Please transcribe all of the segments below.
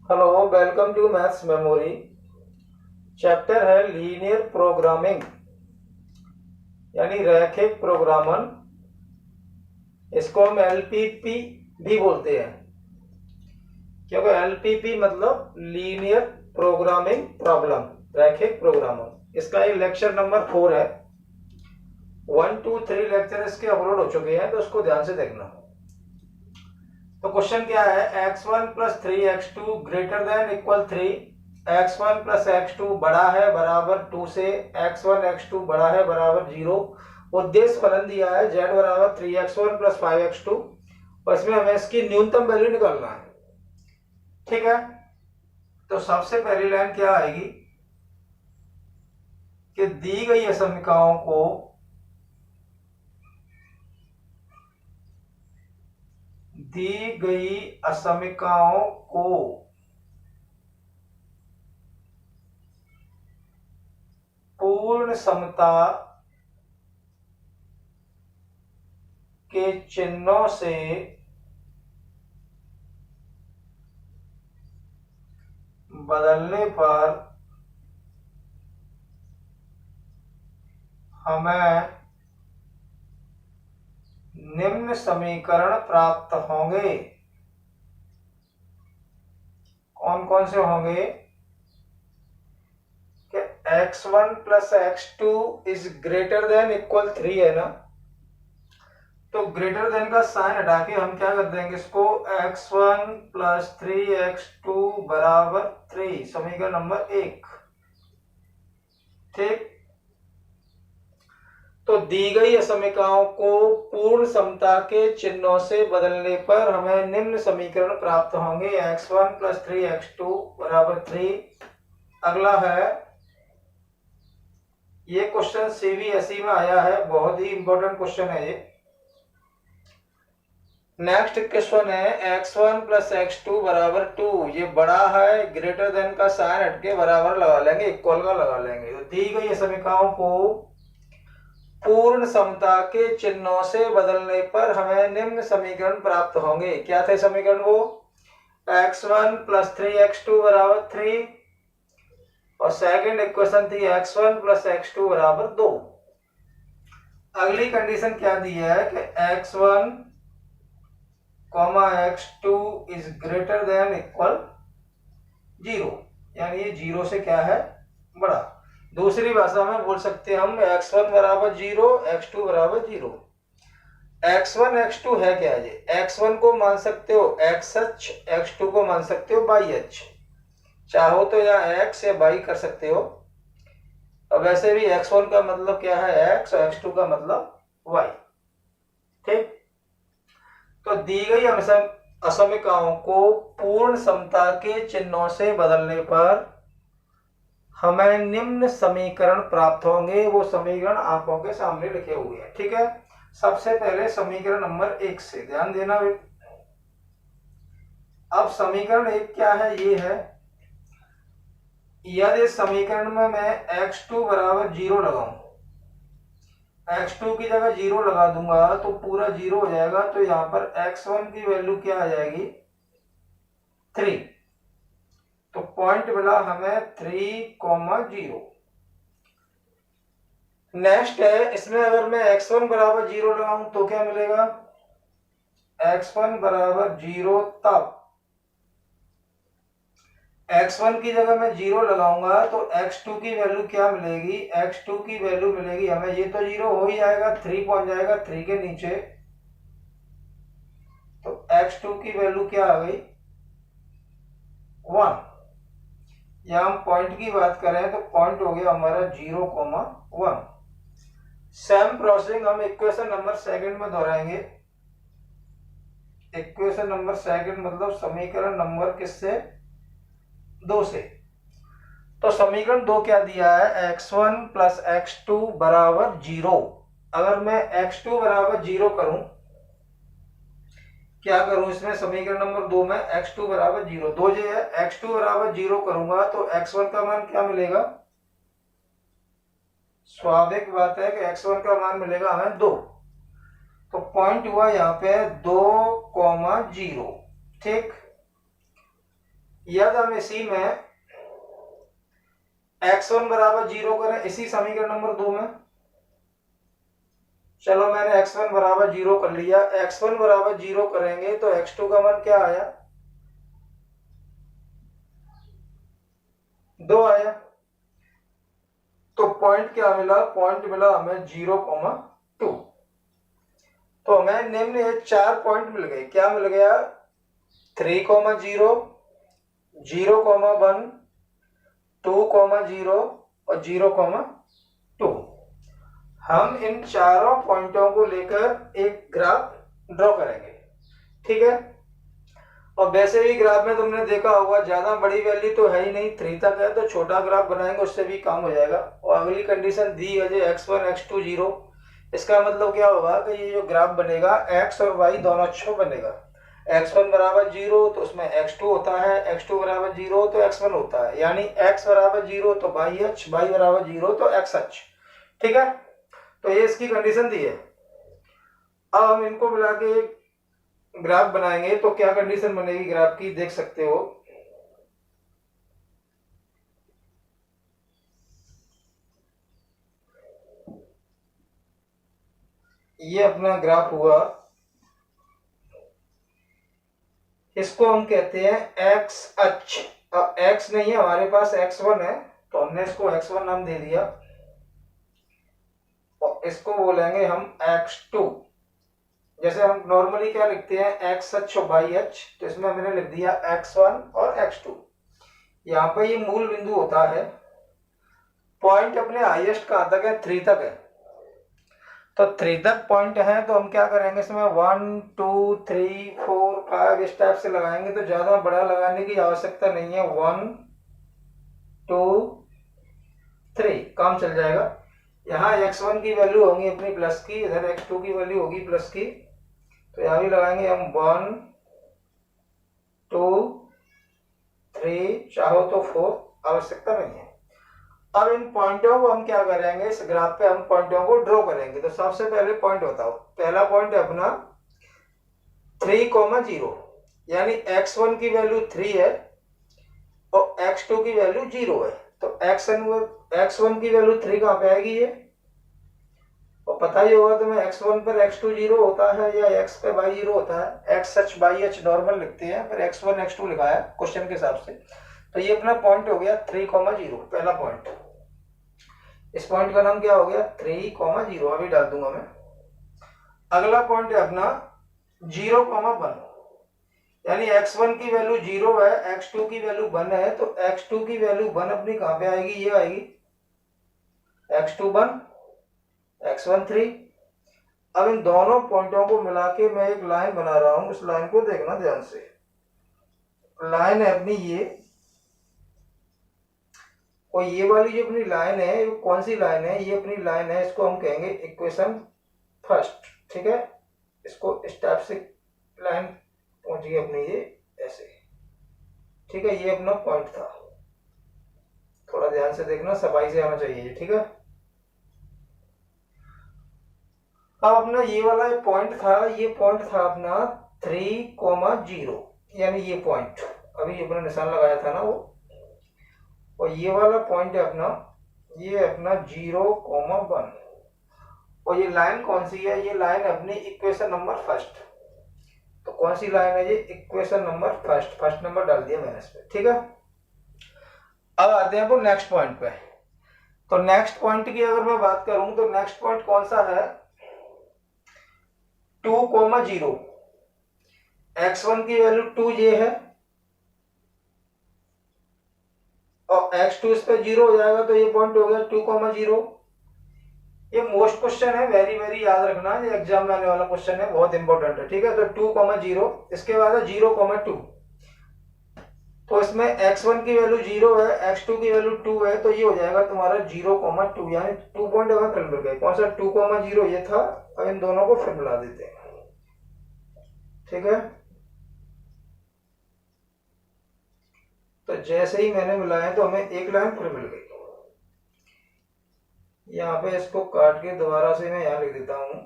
Hello, welcome to maths memory. Chapter है linear programming यानी रैखिक प्रोग्रामन। इसको हम एलपीपी भी बोलते हैं क्योंकि एलपीपी मतलब लीनियर प्रोग्रामिंग प्रॉब्लम, रैखिक प्रोग्रामन। इसका ये लेक्चर नंबर 4 है। 1, 2, 3 लेक्चर इसके अपलोड हो चुके हैं, तो उसको ध्यान से देखना। तो क्वेश्चन क्या है, x1 plus 3x2 greater than equal 3, x1 plus x2 बड़ा है बराबर 2 से, x1 x2 बड़ा है बराबर 0। उद्देश्य फलन दिया है z बराबर 3x1 प्लस 5x2 और इसमें हमें इसकी न्यूनतम वैल्यू निकालना है। ठीक है, तो सबसे पहली लाइन क्या आएगी कि दी गई असमीकाओं को पूर्ण समता के चिन्हों से बदलने पर हमें निम्न समीकरण प्राप्त होंगे। कौन कौन से होंगे कि x1 plus x2 is greater than equal 3 है ना, तो ग्रेटर देन का साइन हटा के हम क्या कर देंगे इसको, x1 प्लस 3x2 बराबर 3, समीकरण नंबर 1। ठीक, तो दी गई असमीकाओं को पूर्ण समता के चिन्हों से बदलने पर हमें निम्न समीकरण प्राप्त होंगे, x1 प्लस 3x2 बराबर 3। अगला है, ये क्वेश्चन सीबीएसई में आया है, बहुत ही इंपॉर्टेंट क्वेश्चन है ये। नेक्स्ट क्वेश्चन है x1 प्लस x2 बराबर 2, ये बड़ा है, ग्रेटर देन का साइन हटके बराबर लगा लेंगे, इक्वल का लगा लेंगे। तो दी गई समीकरणों को पूर्ण समता के चिन्हों से बदलने पर हमें निम्न समीकरण प्राप्त होंगे। क्या थे समीकरण वो, x1 प्लस 3x2 बराबर 3 और सेकंड इक्वेशन थी x1 प्लस x2 बराबर 2। अगली कंडीशन क्या दी है कि x1 x2 is greater than equal 0, यानी ये 0 से क्या है, बड़ा। दूसरी भाषा में बोल सकते हैं हम x1 बराबर 0, x2 बराबर 0। x1 x2 है क्या, ये x1 को मान सकते हो xh, x2 को मान सकते हो yh, चाहो तो या x या y कर सकते हो। अब वैसे भी x1 का मतलब क्या है x और x2 का मतलब y। ठीक, तो दी गई असमीकाओं को पूर्ण समता के चिन्हों से बदलने पर हमें निम्न समीकरण प्राप्त होंगे। वो समीकरण आंखों के सामने लिखे हुए हैं। ठीक है, सबसे पहले समीकरण नंबर 1 से ध्यान देना। अब समीकरण 1 क्या है, ये है, यदि समीकरण में मैं x2 बराबर 0 लगाऊं, x2 की जगह 0 लगा दूंगा तो पूरा 0 हो जाएगा, तो यहां पर x1 की वैल्यू क्या आ जाएगी, 3। तो पॉइंट मिला हमें 3,0। नेक्स्ट है, इसमें अगर मैं x1 बराबर 0 लगाऊं तो क्या मिलेगा, x1 बराबर 0 तब x1 की जगह मैं 0 लगाऊंगा तो x2 की वैल्यू क्या मिलेगी, x2 की वैल्यू मिलेगी हमें, ये तो 0 हो ही जाएगा, 3 पहुंच जाएगा 3 के नीचे, तो x2 की वैल्यू क्या आ गई, 1। या हम पॉइंट की बात करें तो पॉइंट हो गया हमारा 0,1। सेम प्रोसेसिंग हम इक्वेशन नंबर सेकंड में दोहराएंगे। इक्वेशन नंबर सेकंड मतलब समीकरण नंबर किससे, 2 से। तो समीकरण 2 क्या दिया है, x1 प्लस x2 बराबर 0। अगर मैं x2 बराबर 0 करूं, क्या करूं इसमें, समीकरण नंबर 2 में x2 बराबर 0, 2 जो है, x2 बराबर 0 करूंगा तो x1 का मान क्या मिलेगा, स्वाभाविक बात है कि x1 का मान मिलेगा हमें 2। तो पॉइंट हुआ यहाँ पे 2,0। ठीक, यदि हम इसी में x1 बराबर 0 करें, इसी समीकरण नंबर 2 में, चलो मैंने x1 बराबर 0 कर लिया, x1 बराबर 0 करेंगे तो x2 का मान क्या आया, 2 आया। तो पॉइंट क्या मिला, पॉइंट मिला हमें 0,2। तो हमें निम्न ये 4 पॉइंट मिल गए। क्या मिल गया, 3,0, 0,1, 2,0 और 0,2। हम इन चारों पॉइंटों को लेकर एक ग्राफ ड्रॉ करेंगे, ठीक है। और वैसे भी ग्राफ में तुमने देखा होगा ज्यादा बड़ी वैल्यू तो है ही नहीं, 3 तक है, तो छोटा ग्राफ बनाएंगे उससे भी काम हो जाएगा। और अगली कंडीशन दी है जो x1 x2 0। इसका मतलब क्या होगा कि ये जो ग्राफ बनेगा x और y दोनों अक्षों बनेगा। x1 बराबर 0 तो उसमें x2 होता है, x2 बराबर 0 तो x1 होता है, यानी x बराबर 0 तो y अक्ष, y बराबर 0 तो x अक्ष, ठीक है। तो ये इसकी कंडीशन दी है। अब हम इनको मिला के ग्राफ बनाएंगे तो क्या कंडीशन बनेगी ग्राफ की, देख सकते हो। ये अपना ग्राफ हुआ, इसको हम कहते हैं x अक्ष। अब x नहीं है हमारे पास, x1 है, तो हमने इसको x1 नाम दे दिया और इसको बोलेंगे हम x2। जैसे हम नॉर्मली क्या लिखते हैं, x अक्ष और y अक्ष, तो इसमें मैंने लिख दिया x1 और x2। यहाँ पे ये मूल बिंदु होता है। पॉइंट अपने हाईएस्ट कहां तक है, 3 तक है, तो 3 तक पॉइंट है। तो हम क्या करेंगे इसमें 1 2 3 4 5 इस टाइप से लगाएंगे, तो ज्यादा बड़ा लगाने की आवश्यकता नहीं है। 1 2 3 काम चल जाएगा। यहाँ x1 की वैल्यू होगी अपनी प्लस की, इधर x2 की वैल्यू होगी प्लस की, तो यहाँ भी लगाएंगे हम 1 2 3, चाहो तो 4, आवश्यकता नहीं है। अब इन पॉइंटों को हम क्या करेंगे, इस ग्राफ पे हम पॉइंटों को ड्रॉ करेंगे। तो सबसे पहले पॉइंट बताओ, पहला पॉइंट है अपना 3,0, यानी x1 की वैल्यू 3 है और x2 की वैल्यू 0 है। तो x1 की वैल्यू 3 कहां पे आएगी, ये और पता ही होगा तुम्हें x1 पर x2 0 होता है या x पे y 0 होता है। x h y h normal लिखते हैं, फिर x1 x2 लिखा है क्वेश्चन के हिसाब से। तो ये अपना पॉइंट हो गया 3,0, पहला पॉइंट। इस पॉइंट का नाम क्या हो गया, 3,0, अभी डाल दूंगा मैं। अगला पॉइंट है अपना 0,1, यानी x1 की वैल्यू 0 है, x2 की वैल्यू 1 है, तो x2 की वैल्यू 1 अपनी कहां पे आएगी, ये आएगी x2 1 x1 3। अब इन दोनों पॉइंटों को मिला के मैं एक लाइन बना रहा हूं, उस लाइन को देखना ध्यान से। लाइन है अपनी ये, और ये वाली जो अपनी लाइन है, वो कौन सी लाइन है, ये अपनी लाइन है, इसको हम कहेंगे इक्वेशन फर्स्ट, ठीक है। इसको इस टाइप से लाइन पहुंच गई अपनी ये ऐसे, ठीक है। ये अपना पॉइंट था, थोड़ा ध्यान से देखना, सफाई से आना चाहिए, ठीक है। अब अपना ये वाला पॉइंट था, ये पॉइंट था अपना 3,0, यानी ये पॉइंट अभी अपना निशान लगाया था ना वो, और ये वाला पॉइंट है अपना, ये अपना 0,1। और ये लाइन कौन सी है, ये लाइन अपनी इक्वेशन नंबर फर्स्ट। तो कौन सी लाइन है ये, इक्वेशन नंबर फर्स्ट नंबर डाल दिया मैंने इस पे, ठीक है। अब आते हैं अपन नेक्स्ट पॉइंट पे। तो नेक्स्ट पॉइंट की अगर मैं बात करूं तो नेक्स्ट पॉइंट कौन सा है, 2,0, x1 की वैल्यू 2 ये है और x2 इस पे 0 हो जाएगा, तो ये पॉइंट हो गया 2,0। ये मोस्ट क्वेश्चन है, वेरी वेरी याद रखना, ये एग्जाम में आने वाला क्वेश्चन है, बहुत इंपॉर्टेंट है, ठीक है। तो 2,0, इसके बाद है 0,2। तो इसमें x1 की वैल्यू 0 है, x2 की वैल्यू 2 है, तो ये हो जाएगा तुम्हारा 0,2, यानी 2 पॉइंट हमें फिर मिल गए। कौन सा, 2,0 ये था। अब इन दोनों को फिर मिला देते हैं, ठीक है। तो जैसे ही मैंने मिलाया तो हमें एक लाइन फिर मिल गई। यहाँ पे इसको काट के दोबारा से मैं यहाँ लिख देता हूं,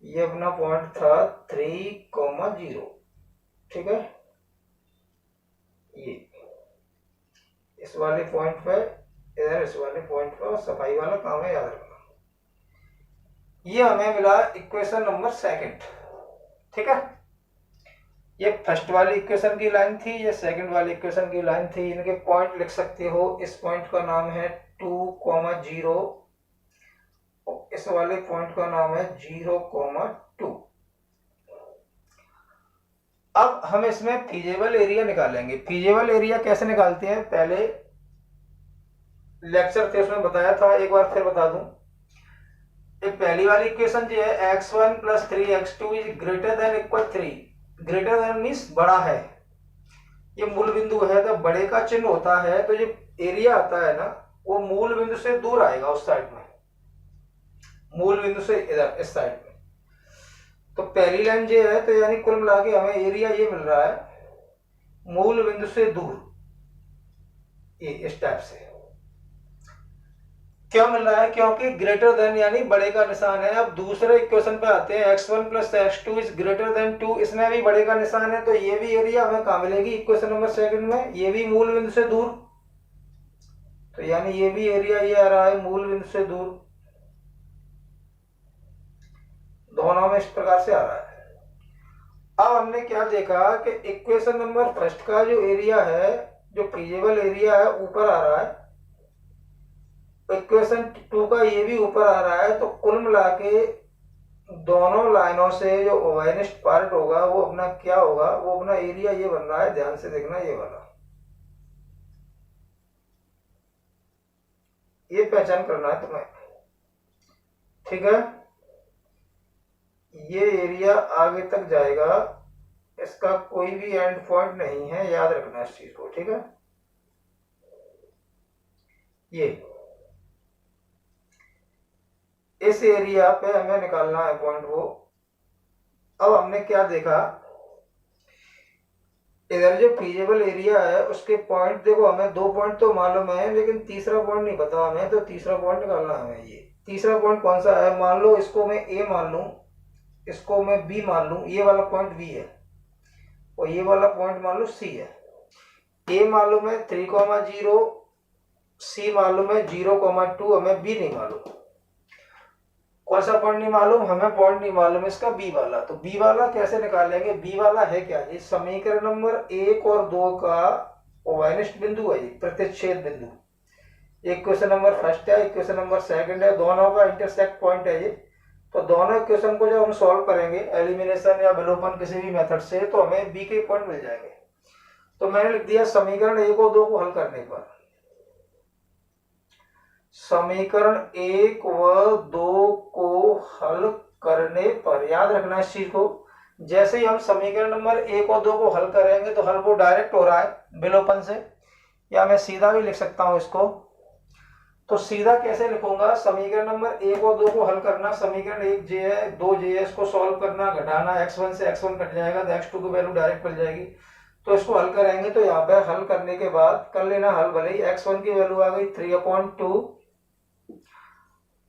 ये अपना पॉइंट था 3,0, ठीक है। ये इस वाले पॉइंट पे, इधर इस वाले पॉइंट पे, और सफाई वाला काम है, याद रखना। ये हमें मिला इक्वेशन नंबर सेकंड। ठीक है, ये फर्स्ट वाली इक्वेशन की लाइन थी, ये सेकंड वाली इक्वेशन की लाइन थी। इनके पॉइंट लिख सकते हो। इस पॉइंट का नाम है 2,0, इस वाले पॉइंट का नाम है 0,2। अब हम इसमें फीजेबल एरिया निकालेंगे। फीजेबल एरिया कैसे निकालते हैं, पहले लेक्चर थे उसमें बताया था, एक बार फिर बता दूं। एक पहली वाली इक्वेशन जो है x1 + 3x2 is greater than equal 3। Greater than means बड़ा है, ये मूल बिंदु है, तो बड़े का चिन्ह होता है, तो जो एरिया आता है ना वो मूल बिंदु से दूर आएगा, उस साइड में, मूल बिंदु से इधर इस साइड में। तो पहली लाइन ये है, तो यानी कुल मिला के हमें एरिया ये मिल रहा है मूल बिंदु से दूर, ये इस टाइप से क्या मिल रहा है, क्योंकि ग्रेटर देन यानी बड़े का निशान है। अब दूसरे इक्वेशन पे आते हैं, x1 + x2 is greater than 2, इसमें भी बड़े का निशान है, तो ये भी एरिया हमें कहां मिलेगी, इक्वेशन नंबर सेकंड में, ये भी मूल बिंदु से दूर, तो यानी ये भी एरिया ये आ रहा है मूल बिंदु से दूर, दोनों में इस प्रकार से आ रहा है। अब हमने क्या देखा कि इक्वेशन नंबर फर्स्ट का जो एरिया है, जो फीजेबल एरिया है, ऊपर आ रहा है, इक्वेशन 2 का ये भी ऊपर आ रहा है, तो कुल मिला के दोनों लाइनों से जो ओवेनिस्ट पार्ट होगा वो अपना क्या होगा, वो अपना एरिया ये बन रहा है, ध्यान से देखना, ये वाला, ये पहचान करना है तुम्हें। ठीक है, ये एरिया आगे तक जाएगा, इसका कोई भी एंड पॉइंट नहीं है, याद रखना इस चीज को। ठीक है, ये इस एरिया पे हमें निकालना है पॉइंट वो। अब हमने क्या देखा, इधर जो फीजेबल एरिया है उसके पॉइंट देखो, हमें 2 पॉइंट तो मालूम है, लेकिन तीसरा पॉइंट नहीं पता हमें, तो तीसरा पॉइंट निकालना है हमें। ये तीसरा पॉइंट कौन सा है, मान लो इसको मैं ए मान लूं, इसको मैं बी मान लूं, ये वाला पॉइंट बी है और ये वाला पॉइंट मान लो सी है। ए मालूम है 3,0, सी मालूम है 0,2, हमें बी नहीं मालूम। कौन सा पॉइंट नहीं मालूम, हमें पॉइंट नहीं मालूम इसका बी वाला। तो बी वाला कैसे निकालेंगे, बी वाला है क्या, ये समीकरण नंबर 1 और 2 का ओवेनिस्ट बिंदु है, ये प्रतिच्छेद बिंदु। इक्वेशन नंबर फर्स्ट है, इक्वेशन नंबर सेकंड है, दोनों का इंटरसेक्ट पॉइंट है ये। तो दोनों इक्वेशन को जब हम सॉल्व करेंगे एलिमिनेशन या विलोपन किसी भी मेथड से, तो हमें बी के पॉइंट मिल जाएंगे। तो मैंने लिख दिया समीकरण 1 और 2 को हल करने पर, समीकरण 1 व 2 को हल करने पर, याद रखना इस चीज को, जैसे ही हम समीकरण नंबर 1 और 2 को हल करेंगे तो हल वो डायरेक्ट हो रहा है विलोपन से, या मैं सीधा भी लिख सकता हूं इसको। तो सीधा कैसे लिखूंगा, समीकरण नंबर 1 और 2 को हल करना, समीकरण 1 जे है 2 जे है, इसको सॉल्व करना, घटाना, x1 से x1 कट जाएगा तो x2 की वैल्यू डायरेक्ट मिल जाएगी। तो इसको हल करेंगे, तो यहाँ पे हल करने के बाद कर लेना हल, भले ही x1 की वैल्यू आ गई 3/2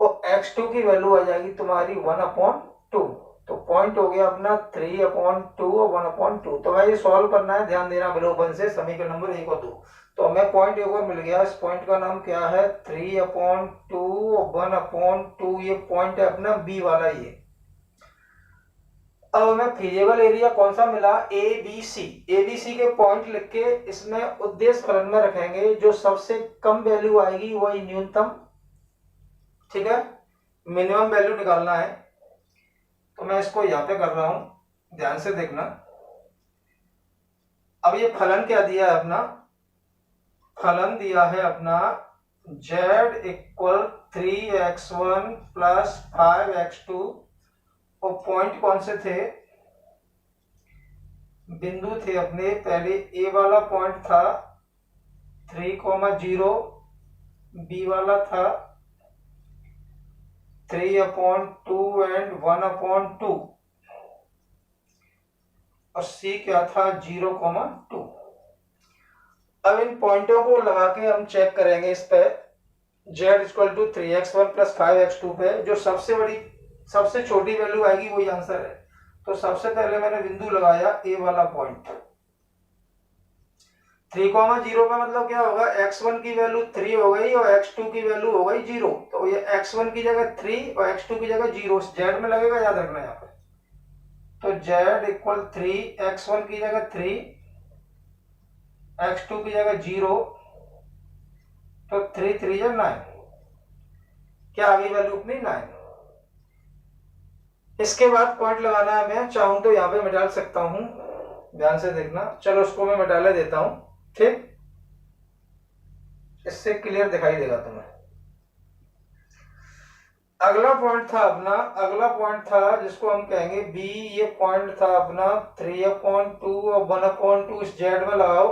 और x2 की वैल्यू आ जाएगी तुम्हारी 1/2, तो पॉइंट हो गया अपना 3/2 और 1/2। तो भाई ये सॉल्व करना है, ध्यान देना विलोपन से, समीकरण नंबर 1 और 2। तो हमें पॉइंट एक और मिल गया, इस पॉइंट का नाम क्या है 3/2 और 1/2, ये पॉइंट है अपना बी वाला ये। अब हमें फीजेबल एरिया कौन सा मिला, A B C. A B C के पॉइंट लिख के इसमें उद्देश्य फलन में रखेंगे, जो सबसे कम वैल्यू आएगी वही न्यूनतम। ठीक है, मिनिमम वैल्यू निकालना है, तो मैं इसको यहां पे कर रहा हूं, ध्यान से देखना। अब ये फलन क्या दिया है अपना, फलन दिया है अपना z = 3x1 + 5x2, और पॉइंट कौन से थे, बिंदु थे अपने, पहले ए वाला पॉइंट था 3,0, बी वाला था 3/2 एंड 1/2, और सी क्या था 0,2। अब इन पॉइंटों को लगा के हम चेक करेंगे इस पे, z = 3x1 + 5x2 पे जो सबसे छोटी वैल्यू आएगी वही आंसर है। तो सबसे पहले मैंने बिंदु लगाया ए वाला पॉइंट, 3,0 का मतलब क्या होगा, x1 की वैल्यू 3 हो गई और x2 की वैल्यू हो गई 0। तो ये x1 की जगह 3 और x2 की जगह 0 z में लगेगा, याद रखना यहाँ पे। तो z इक्वल 3, x1 की जगह 3, x2 की जगह 0, तो 3 3 या 9। क्या आ गई वैल्यू अपनी 9। इसके बाद पॉइंट लगाना है, मैं चाहूं तो यहाँ पे मैं डाल सकता हूं, ध्यान से देखना। चलो उसको मैं डाले देता हूं, ठीक, इससे क्लियर दिखाई देगा तुम्हें। अगला पॉइंट था अपना, अगला पॉइंट था जिसको हम कहेंगे बी। ये पॉइंट था अपना 3/2 और 1/2 इस जेड में लगाओ,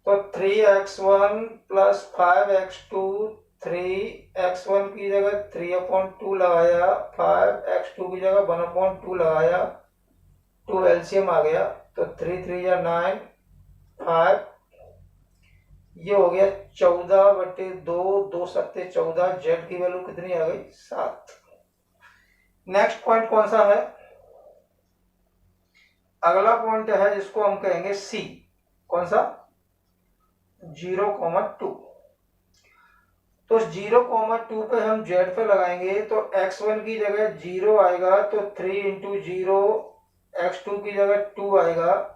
तो 3x1 प्लस 5x2, 3x1 की जगह 3/2 लगाया, 5x2 की जगह 1/2 लगाया, 2 एलसीएम आ गया, तो 3 3 या 9, 5, ये हो गया 14/2, 2 सत्ते 14, जेड की वैल्यू कितनी आ गई 7। नेक्स्ट पॉइंट कौन सा है, अगला पॉइंट है जिसको हम कहेंगे सी। कौन सा, 0,2। तो 0,2 पे हम जेड पे लगाएंगे, तो x1 की जगह 0 आएगा, तो 3 इंटू 0, x2 की जगह 2 आएगा,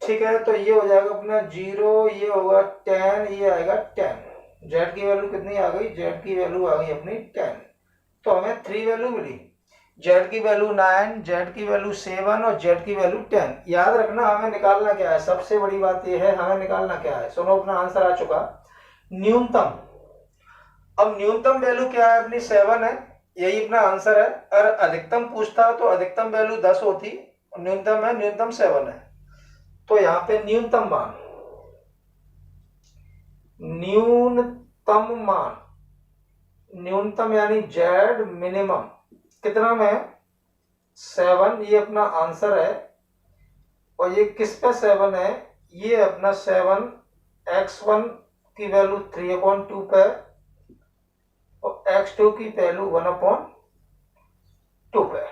ठीक है। तो ये हो जाएगा अपना 0, ये होगा 10, ये आएगा 10। जेड की वैल्यू कितनी आ गई, जेड की वैल्यू आ गई अपनी 10। तो हमें 3 वैल्यू मिली, जेड की वैल्यू 9, जेड की वैल्यू 7 और जेड की वैल्यू 10। याद रखना हमें निकालना क्या है, सबसे बड़ी बात यह है हमें निकालना क्या है। सुनो, अपना आंसर आ चुका, न्यूनतम। अब न्यूनतम वैल्यू क्या है अपनी 7 है, यही अपना आंसर है। अगर अधिकतम पूछता तो अधिकतम वैल्यू 10 होती, न्यूनतम है, न्यूनतम 7 है। तो यहां पे न्यूनतम मान, न्यूनतम मान, न्यूनतम यानी जेड मिनिमम कितना में है 7, ये अपना आंसर है। और ये किस पे 7 है, ये अपना 7 x1 की वैल्यू 3/2 पे और x2 की वैल्यू 1/2 पे।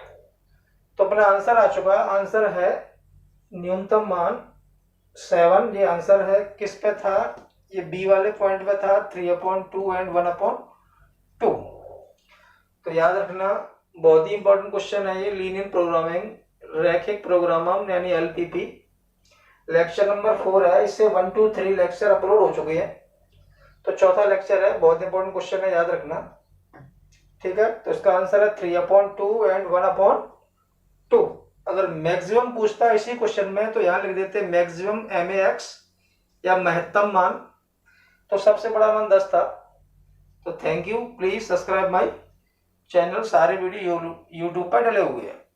तो अपना आंसर आ चुका है, आंसर है न्यूनतम मान 7। ये आंसर है किस पे था, ये बी वाले पॉइंट पे था, 3/2 एंड 1/2। तो याद रखना, बहुत ही इंपॉर्टेंट क्वेश्चन है ये, लीनियर प्रोग्रामिंग, रैखिक प्रोग्रामम यानी एलपीपी। लेक्चर नंबर 4 है, इससे 1 2 3 लेक्चर अपलोड हो चुके हैं, तो चौथा लेक्चर है, बहुत इंपॉर्टेंट क्वेश्चन है, याद रखना, ठीक है। तो इसका आंसर है 3/2 एंड 1/2। अगर मैक्सिमम पूछता है इसी क्वेश्चन में, तो यहां लिख देते मैक्सिमम MAX या महत्तम मान, तो सबसे बड़ा मान 10 था। तो thank you, please subscribe my channel, सारे वीडियो यूट्यूब पर डले हुए हैं।